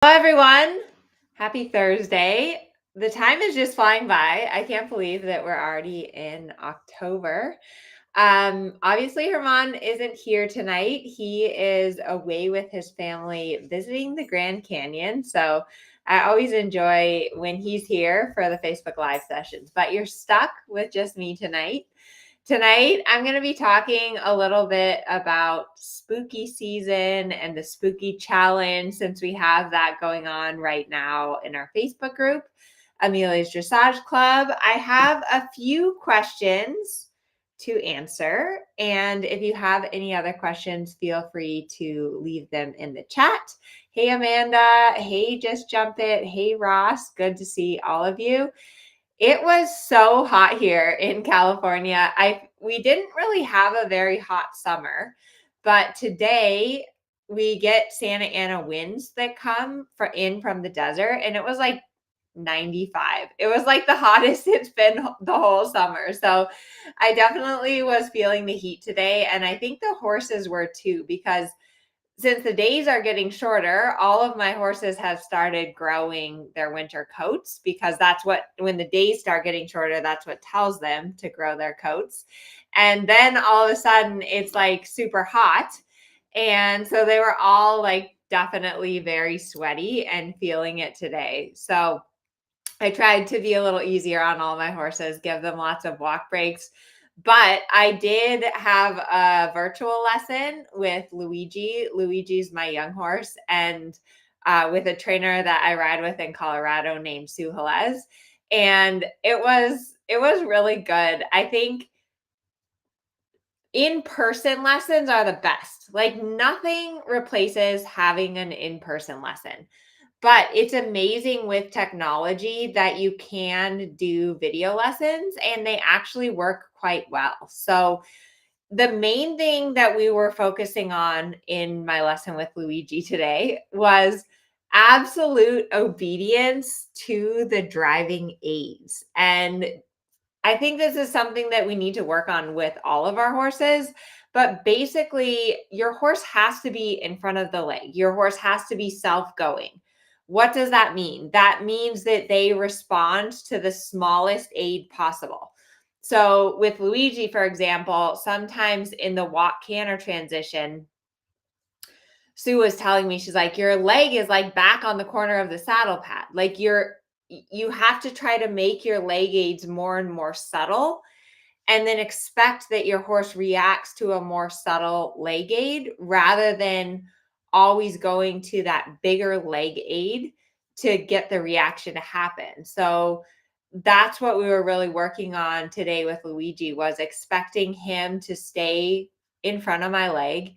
Hello, everyone. Happy Thursday. The time is just flying by. I can't believe that we're already in October. Obviously, Herman isn't here tonight. He is away with his family visiting the Grand Canyon. So I always enjoy when he's here for the Facebook Live sessions, but you're stuck with just me tonight. Tonight, I'm going to be talking a little bit about spooky season and the spooky challenge since we have that going on right now in our Facebook group, Amelia's Dressage Club. I have a few questions to answer. And if you have any other questions, feel free to leave them in the chat. Hey, Amanda. Hey, Just Jump It. Hey, Ross. Good to see all of you. It was so hot here in California. We didn't really have a very hot summer, but today we get Santa Ana winds that come in from the desert, and it was like 95. It was like the hottest it's been the whole summer. So I definitely was feeling the heat today, and I think the horses were too, because since the days are getting shorter, all of my horses have started growing their winter coats, because that's what, when the days start getting shorter, that's what tells them to grow their coats. And then all of a sudden it's like super hot. And so they were all like definitely very sweaty and feeling it today. So I tried to be a little easier on all my horses, give them lots of walk breaks. But I did have a virtual lesson with Luigi. Luigi's my young horse, and with a trainer that I ride with in Colorado named Sue Halez. And it was really good. I think in-person lessons are the best. Like, nothing replaces having an in-person lesson. But it's amazing with technology that you can do video lessons and they actually work quite well. So the main thing that we were focusing on in my lesson with Luigi today was absolute obedience to the driving aids. And I think this is something that we need to work on with all of our horses. But basically, your horse has to be in front of the leg. Your horse has to be self-going. What does that mean? That means that they respond to the smallest aid possible. So with Luigi, for example, sometimes in the walk canter transition, Sue was telling me, she's like, your leg is like back on the corner of the saddle pad. Like, you have to try to make your leg aids more and more subtle, and then expect that your horse reacts to a more subtle leg aid rather than always going to that bigger leg aid to get the reaction to happen. So that's what we were really working on today with Luigi, was expecting him to stay in front of my leg,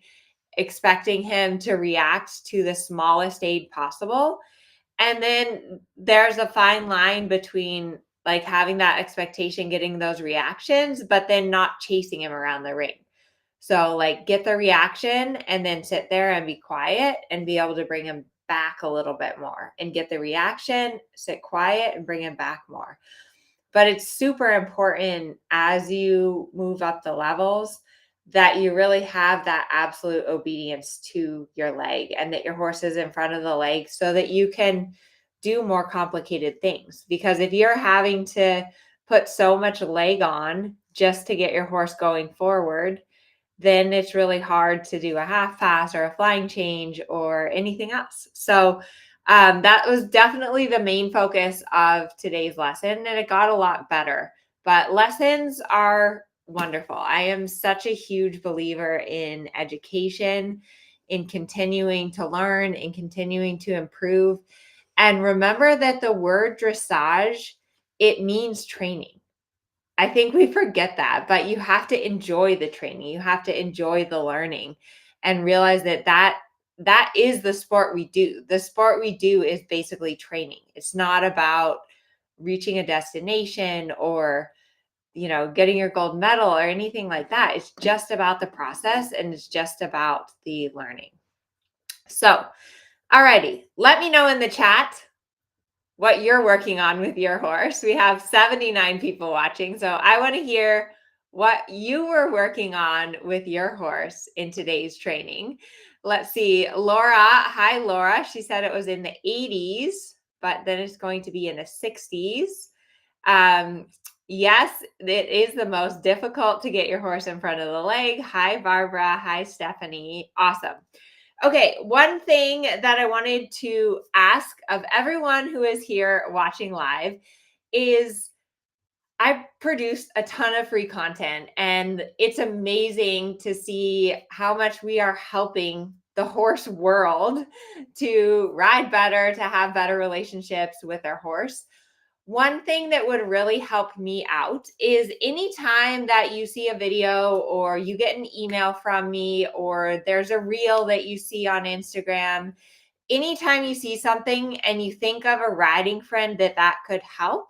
expecting him to react to the smallest aid possible. And then there's a fine line between like having that expectation, getting those reactions, but then not chasing him around the ring. So like, get the reaction and then sit there and be quiet and be able to bring him back a little bit more, and get the reaction, sit quiet and bring him back more. But it's super important as you move up the levels that you really have that absolute obedience to your leg, and that your horse is in front of the leg so that you can do more complicated things. Because if you're having to put so much leg on just to get your horse going forward, then it's really hard to do a half pass or a flying change or anything else. So that was definitely the main focus of today's lesson, and it got a lot better. But lessons are wonderful. I am such a huge believer in education, in continuing to learn, and continuing to improve. And remember that the word dressage, it means training. I think we forget that, but you have to enjoy the training. You have to enjoy the learning and realize that is the sport we do. The sport we do is basically training. It's not about reaching a destination or, getting your gold medal or anything like that. It's just about the process, and it's just about the learning. So, alrighty, let me know in the chat what you're working on with your horse. We have 79 people watching, so I want to hear what you were working on with your horse in today's training. Let's see. Laura, hi, Laura. She said it was in the 80s, but then it's going to be in the 60s. Yes, it is the most difficult to get your horse in front of the leg. Hi, Barbara. Hi, Stephanie. Awesome. Okay, one thing that I wanted to ask of everyone who is here watching live is I produced a ton of free content, and it's amazing to see how much we are helping the horse world to ride better, to have better relationships with their horse. One thing that would really help me out is anytime that you see a video or you get an email from me or there's a reel that you see on Instagram, anytime you see something and you think of a riding friend that could help,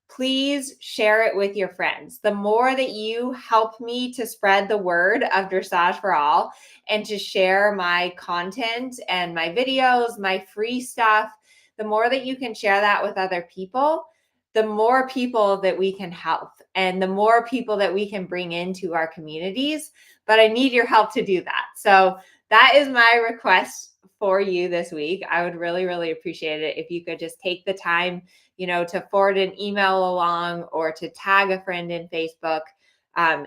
please share it with your friends. The more that you help me to spread the word of Dressage for All and to share my content and my videos, my free stuff, the more that you can share that with other people, the more people that we can help and the more people that we can bring into our communities. But I need your help to do that. So that is my request for you this week. I would really, really appreciate it if you could just take the time, to forward an email along or to tag a friend in Facebook,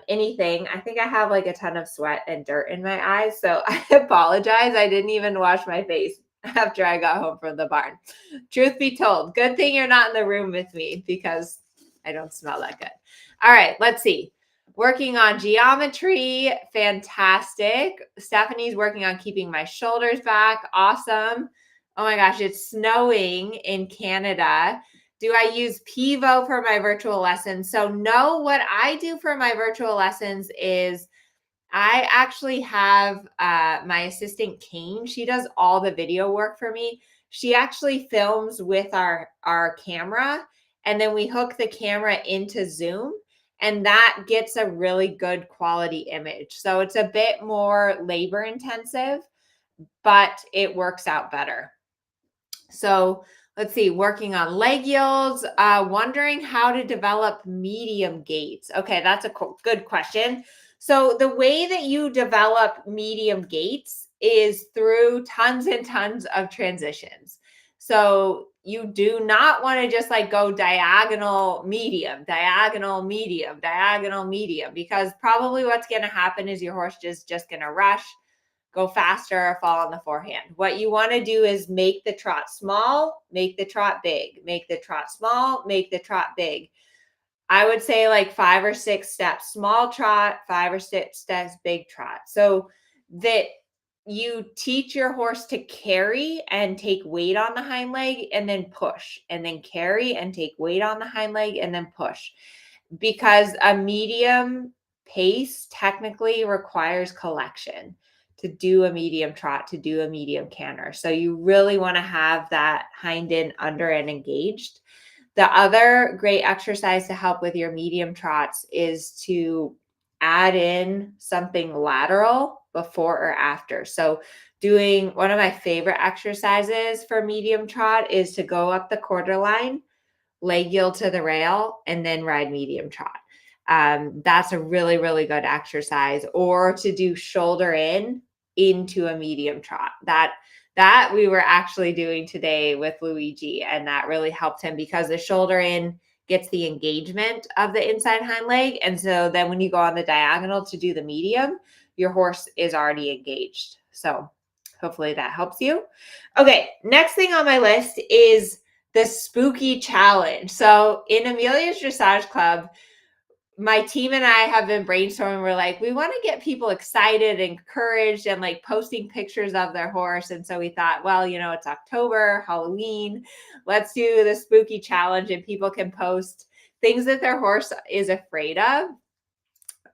anything. I think I have like a ton of sweat and dirt in my eyes. So I apologize. I didn't even wash my face after I got home from the barn. Truth be told, good thing you're not in the room with me because I don't smell that good. All right, let's see. Working on geometry, fantastic. Stephanie's working on keeping my shoulders back. Awesome. Oh my gosh, it's snowing in Canada. Do I use Pivo for my virtual lessons? So no, what I do for my virtual lessons is I actually have my assistant Kane. She does all the video work for me. She actually films with our camera, and then we hook the camera into Zoom, and that gets a really good quality image. So it's a bit more labor intensive, but it works out better. So let's see, working on leg yields, wondering how to develop medium gaits. Okay, that's a good question. So the way that you develop medium gaits is through tons and tons of transitions. So you do not want to just like go diagonal, medium, diagonal, medium, diagonal, medium, because probably what's going to happen is your horse is just going to rush, go faster, or fall on the forehand. What you want to do is make the trot small, make the trot big, make the trot small, make the trot big. I would say like 5 or 6 steps, small trot, 5 or 6 steps, big trot. So that you teach your horse to carry and take weight on the hind leg and then push, and then carry and take weight on the hind leg and then push. Because a medium pace technically requires collection to do a medium trot, to do a medium canter. So you really want to have that hind end, under end engaged. The other great exercise to help with your medium trots is to add in something lateral before or after. So doing one of my favorite exercises for medium trot is to go up the quarter line, leg yield to the rail, and then ride medium trot. That's a really, really good exercise. Or to do shoulder in into a medium trot. That we were actually doing today with Luigi, and that really helped him because the shoulder in gets the engagement of the inside hind leg. And so then when you go on the diagonal to do the medium, your horse is already engaged. So hopefully that helps you. Okay, next thing on my list is the spooky challenge. So in Amelia's Dressage Club, my team and I have been brainstorming. We're like, we want to get people excited, encouraged, and like posting pictures of their horse. And so we thought, well, it's October, Halloween. Let's do the spooky challenge, and people can post things that their horse is afraid of.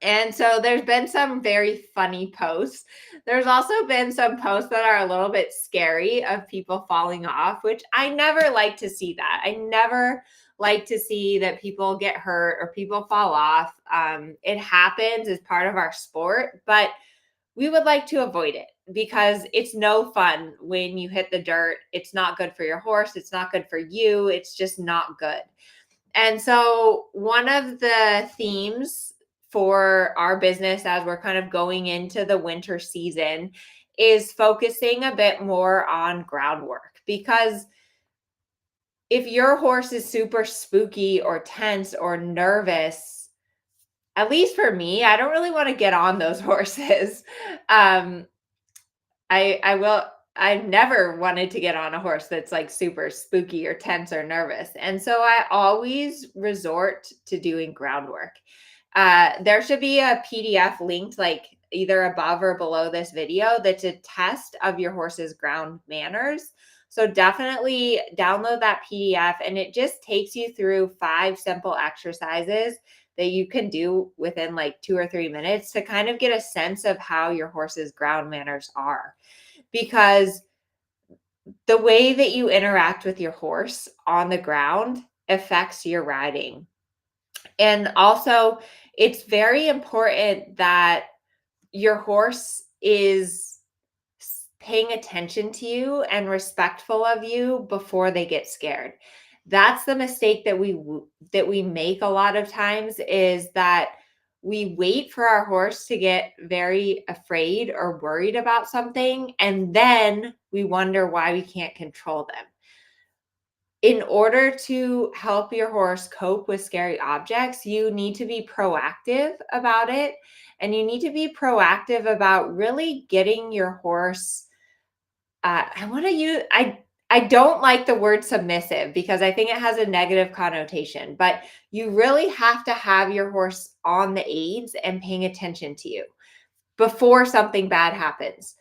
And so there's been some very funny posts. There's also been some posts that are a little bit scary of people falling off, which I never like to see that. I never like to see that people get hurt or people fall off. It happens as part of our sport, but we would like to avoid it because it's no fun when you hit the dirt. It's not good for your horse. It's not good for you. It's just not good. And so one of the themes for our business as we're kind of going into the winter season is focusing a bit more on groundwork, because if your horse is super spooky or tense or nervous, at least for me, I don't really want to get on those horses. Um, I will. I've never wanted to get on a horse that's like super spooky or tense or nervous. And so I always resort to doing groundwork. There should be a PDF linked like either above or below this video that's a test of your horse's ground manners. So definitely download that PDF, and it just takes you through 5 simple exercises that you can do within like 2 or 3 minutes to kind of get a sense of how your horse's ground manners are. Because the way that you interact with your horse on the ground affects your riding. And also, it's very important that your horse is paying attention to you and respectful of you before they get scared. That's the mistake that we make a lot of times, is that we wait for our horse to get very afraid or worried about something, and then we wonder why we can't control them. In order to help your horse cope with scary objects, you need to be proactive about it. And you need to be proactive about really getting your horse. I want to use, I don't like the word submissive because I think it has a negative connotation, but you really have to have your horse on the aids and paying attention to you before something bad happens.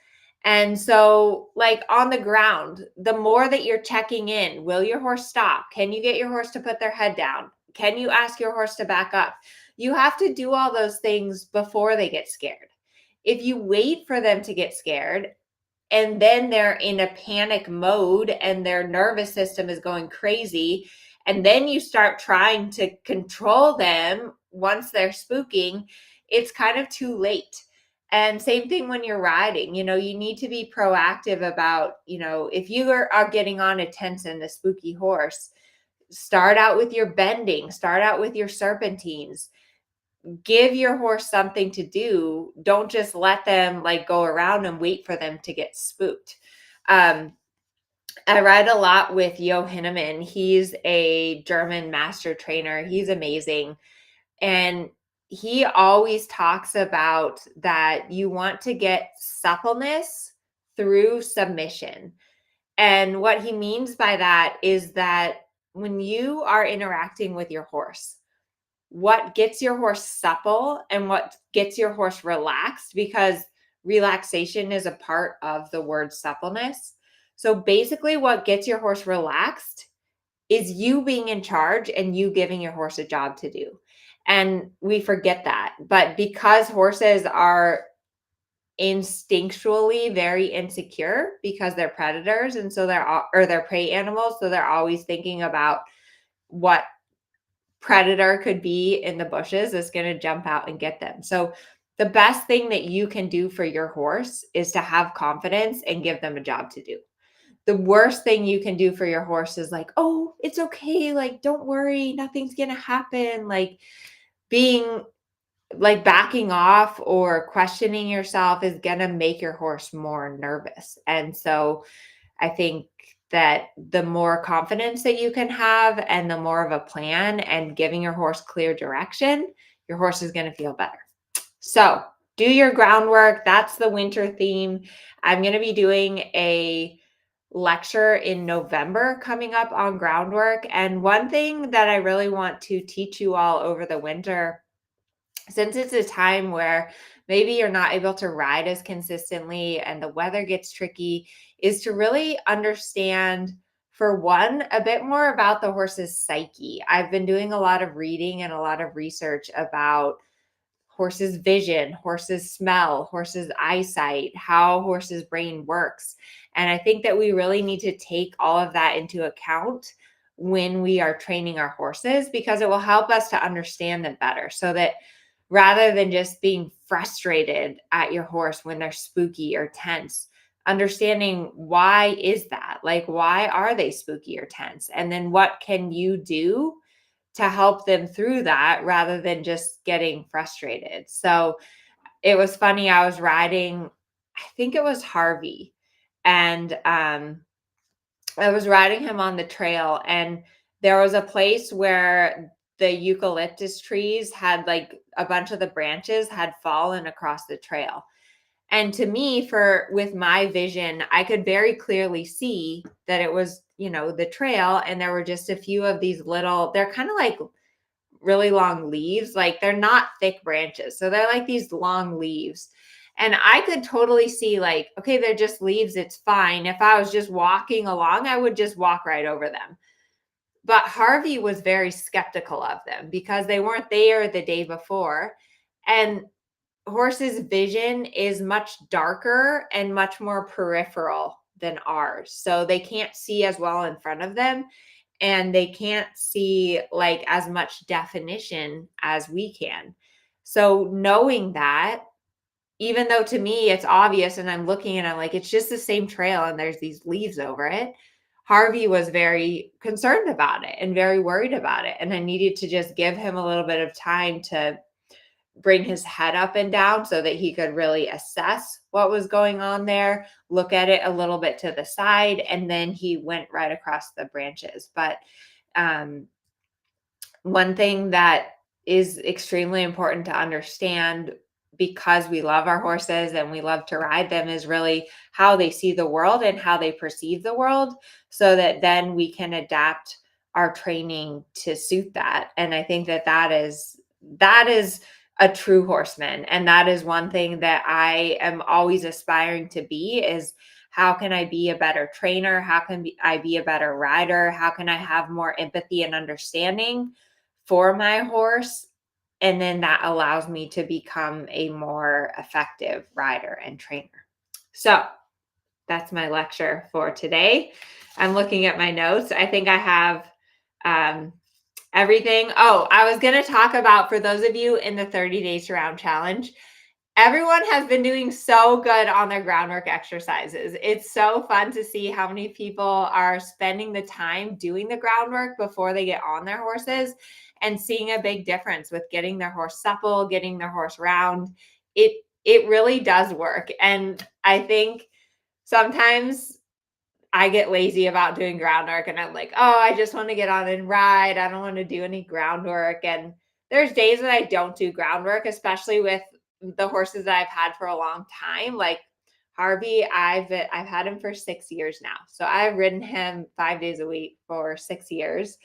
And so, like on the ground, the more that you're checking in, will your horse stop? Can you get your horse to put their head down? Can you ask your horse to back up? You have to do all those things before they get scared. If you wait for them to get scared and then they're in a panic mode and their nervous system is going crazy, and then you start trying to control them once they're spooking, it's kind of too late. And same thing when you're riding, you need to be proactive about, if you are getting on a tense and a spooky horse, start out with your bending, start out with your serpentines, give your horse something to do. Don't just let them like go around and wait for them to get spooked. I ride a lot with Jo Hinneman. He's a German master trainer. He's amazing. And he always talks about that you want to get suppleness through submission. And what he means by that is that when you are interacting with your horse, what gets your horse supple and what gets your horse relaxed, because relaxation is a part of the word suppleness. So basically, what gets your horse relaxed is you being in charge and you giving your horse a job to do. And we forget that. But because horses are instinctually very insecure because they're predators, and so they're prey animals, so they're always thinking about what predator could be in the bushes that's going to jump out and get them. So the best thing that you can do for your horse is to have confidence and give them a job to do. The worst thing you can do for your horse is like, oh, it's okay. Like, don't worry. Nothing's going to happen. Like being like backing off or questioning yourself is going to make your horse more nervous. And so I think that the more confidence that you can have and the more of a plan and giving your horse clear direction, your horse is going to feel better. So do your groundwork. That's the winter theme. I'm going to be doing a lecture in November coming up on groundwork. And one thing that I really want to teach you all over the winter, since it's a time where maybe you're not able to ride as consistently and the weather gets tricky, is to really understand, for one, a bit more about the horse's psyche. I've been doing a lot of reading and a lot of research about horses' vision, horses' smell, horses' eyesight, how horses' brain works. And I think that we really need to take all of that into account when we are training our horses, because it will help us to understand them better, so that rather than just being frustrated at your horse when they're spooky or tense, understanding why is that? Like, why are they spooky or tense? And then what can you do to help them through that rather than just getting frustrated? So it was funny. I was riding I think it was Harvey. And I was riding him on the trail, and there was a place where the eucalyptus trees had like a bunch of the branches had fallen across the trail. And to me, for with my vision, I could very clearly see that it was, the trail, and there were just a few of these little, they're kind of like really long leaves. Like they're not thick branches. So they're like these long leaves. And I could totally see, like, okay, they're just leaves. It's fine. If I was just walking along, I would just walk right over them. But Harvey was very skeptical of them because they weren't there the day before. And horses' vision is much darker and much more peripheral than ours. So they can't see as well in front of them, and they can't see like as much definition as we can. So knowing that, even though to me it's obvious and I'm looking and I'm like, it's just the same trail and there's these leaves over it, Harvey was very concerned about it and very worried about it. And I needed to just give him a little bit of time to bring his head up and down so that he could really assess what was going on there, look at it a little bit to the side, and then he went right across the branches. But um, one thing that is extremely important to understand, because we love our horses and we love to ride them, is really how they see the world and how they perceive the world, so that then we can adapt our training to suit that. And I think that that is a true horseman, and that is one thing that I am always aspiring to be, is how can I be a better trainer? How can I be a better rider? How can I have more empathy and understanding for my horse? And then that allows me to become a more effective rider and trainer. So that's my lecture for today. I'm looking at my notes. I think I have everything. Oh, I was going to talk about, for those of you in the 30 Days to Round Challenge, everyone has been doing so good on their groundwork exercises. It's so fun to see how many people are spending the time doing the groundwork before they get on their horses, and seeing a big difference with getting their horse supple, getting their horse round. It really does work. And I think sometimes I get lazy about doing groundwork, and I'm like, oh, I just want to get on and ride. I don't want to do any groundwork. And there's days that I don't do groundwork, especially with the horses that I've had for a long time. Like Harvey, I've had him for 6 years now. So I've ridden him 5 days a week for 6 years.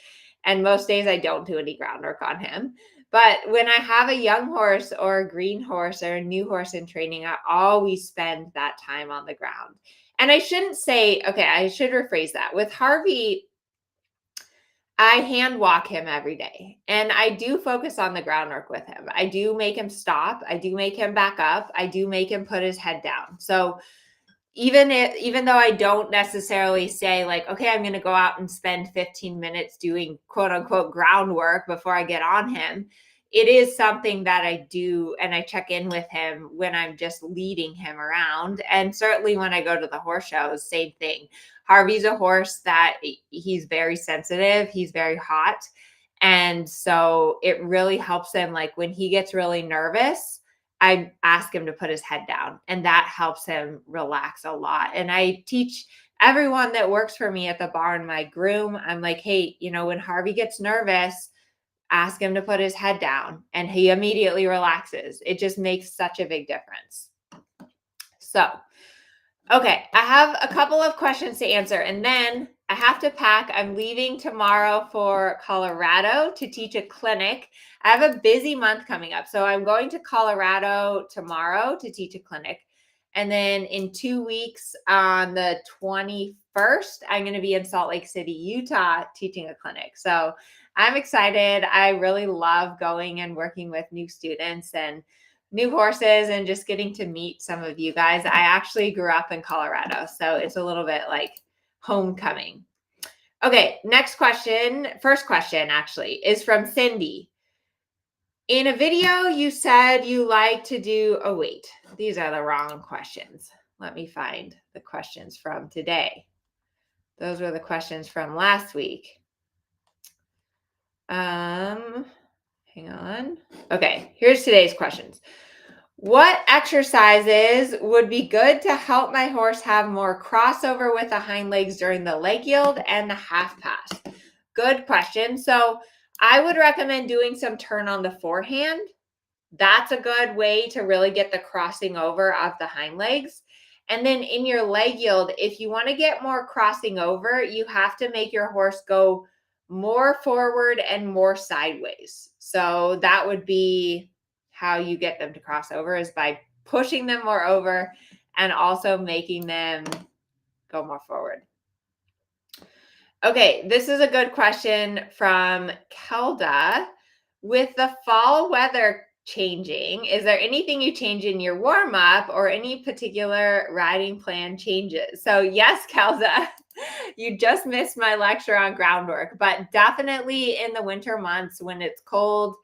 And most days I don't do any groundwork on him. But when I have a young horse or a green horse or a new horse in training, I always spend that time on the ground. And I shouldn't say, okay, I should rephrase that. With Harvey, I hand walk him every day, and I do focus on the groundwork with him. I do make him stop. I do make him back up. I do make him put his head down. So even though I don't necessarily say like, okay, I'm going to go out and spend 15 minutes doing quote unquote groundwork before I get on him, it is something that I do, and I check in with him when I'm just leading him around. And certainly when I go to the horse shows, same thing. Harvey's a horse that he's very sensitive. He's very hot. And so it really helps him. Like when he gets really nervous, I ask him to put his head down, and that helps him relax a lot. And I teach everyone that works for me at the barn, my groom, I'm like, hey, when Harvey gets nervous, ask him to put his head down, and he immediately relaxes. It just makes such a big difference. So, okay, I have a couple of questions to answer, and then I have to pack. I'm leaving tomorrow for Colorado to teach a clinic. I have a busy month coming up. So I'm going to Colorado tomorrow to teach a clinic. And then in 2 weeks, on the 21st, I'm going to be in Salt Lake City, Utah, teaching a clinic. So I'm excited. I really love going and working with new students and new horses and just getting to meet some of you guys. I actually grew up in Colorado, so it's a little bit like homecoming. Okay, next question. First question actually is from Cindy. In a video, you said you like to do, oh wait, these are the wrong questions. Let me find the questions from today. Those were the questions from last week. Hang on. Okay, here's today's questions. What exercises would be good to help my horse have more crossover with the hind legs during the leg yield and the half pass? Good question. So I would recommend doing some turn on the forehand. That's a good way to really get the crossing over of the hind legs. And then in your leg yield, if you want to get more crossing over, you have to make your horse go more forward and more sideways. So that would be how you get them to cross over, is by pushing them more over and also making them go more forward. Okay, this is a good question from Kelda. With the fall weather changing, is there anything you change in your warm up or any particular riding plan changes? So, yes, Kelda, you just missed my lecture on groundwork, but definitely in the winter months when it's cold,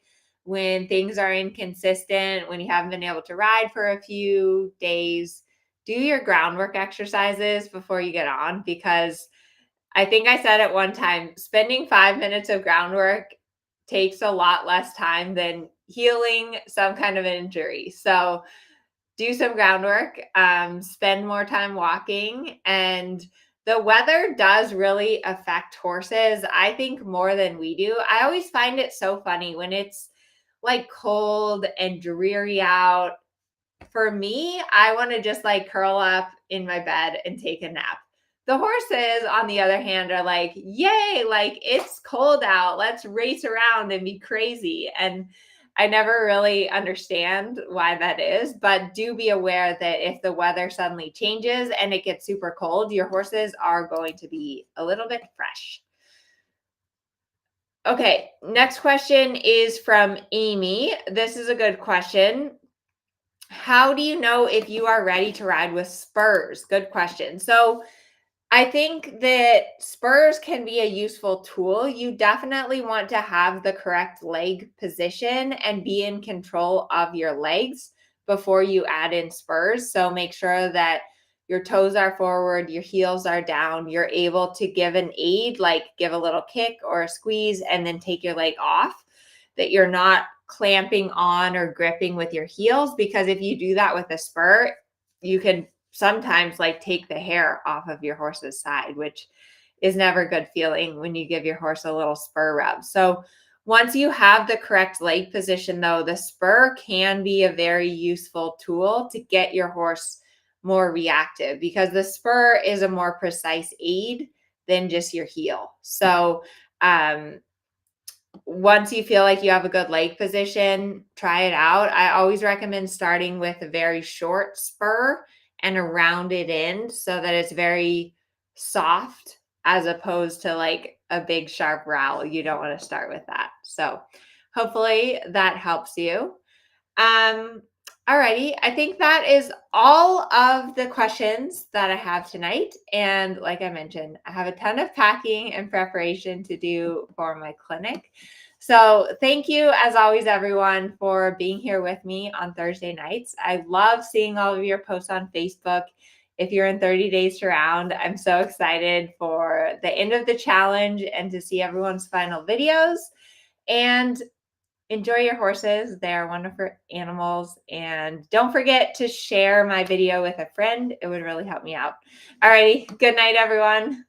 when things are inconsistent, when you haven't been able to ride for a few days, do your groundwork exercises before you get on, because I think I said at one time, spending 5 minutes of groundwork takes a lot less time than healing some kind of injury. So do some groundwork, spend more time walking, and the weather does really affect horses, I think, more than we do. I always find it so funny when it's like cold and dreary out. For me, I want to just like curl up in my bed and take a nap. The horses, on the other hand, are like, yay, like it's cold out. Let's race around and be crazy. And I never really understand why that is, but do be aware that if the weather suddenly changes and it gets super cold, your horses are going to be a little bit fresh. Okay, next question is from Amy. This is a good question. How do you know if you are ready to ride with spurs? Good question. So, I think that spurs can be a useful tool. You definitely want to have the correct leg position and be in control of your legs before you add in spurs. So, make sure that your toes are forward, your heels are down, you're able to give an aid, like give a little kick or a squeeze, and then take your leg off, that you're not clamping on or gripping with your heels, because if you do that with a spur, you can sometimes like take the hair off of your horse's side, which is never a good feeling when you give your horse a little spur rub. So once you have the correct leg position, though, the spur can be a very useful tool to get your horse more reactive, because the spur is a more precise aid than just your heel. So once you feel like you have a good leg position, try it out. I always recommend starting with a very short spur and a rounded end so that it's very soft, as opposed to like a big sharp rowel. You don't want to start with that. So hopefully that helps you. Alrighty, I think that is all of the questions that I have tonight. And like I mentioned, I have a ton of packing and preparation to do for my clinic. So thank you, as always, everyone, for being here with me on Thursday nights. I love seeing all of your posts on Facebook. If you're in 30 days to round, I'm so excited for the end of the challenge and to see everyone's final videos. And enjoy your horses. They are wonderful animals. And don't forget to share my video with a friend. It would really help me out. All righty. Good night, everyone.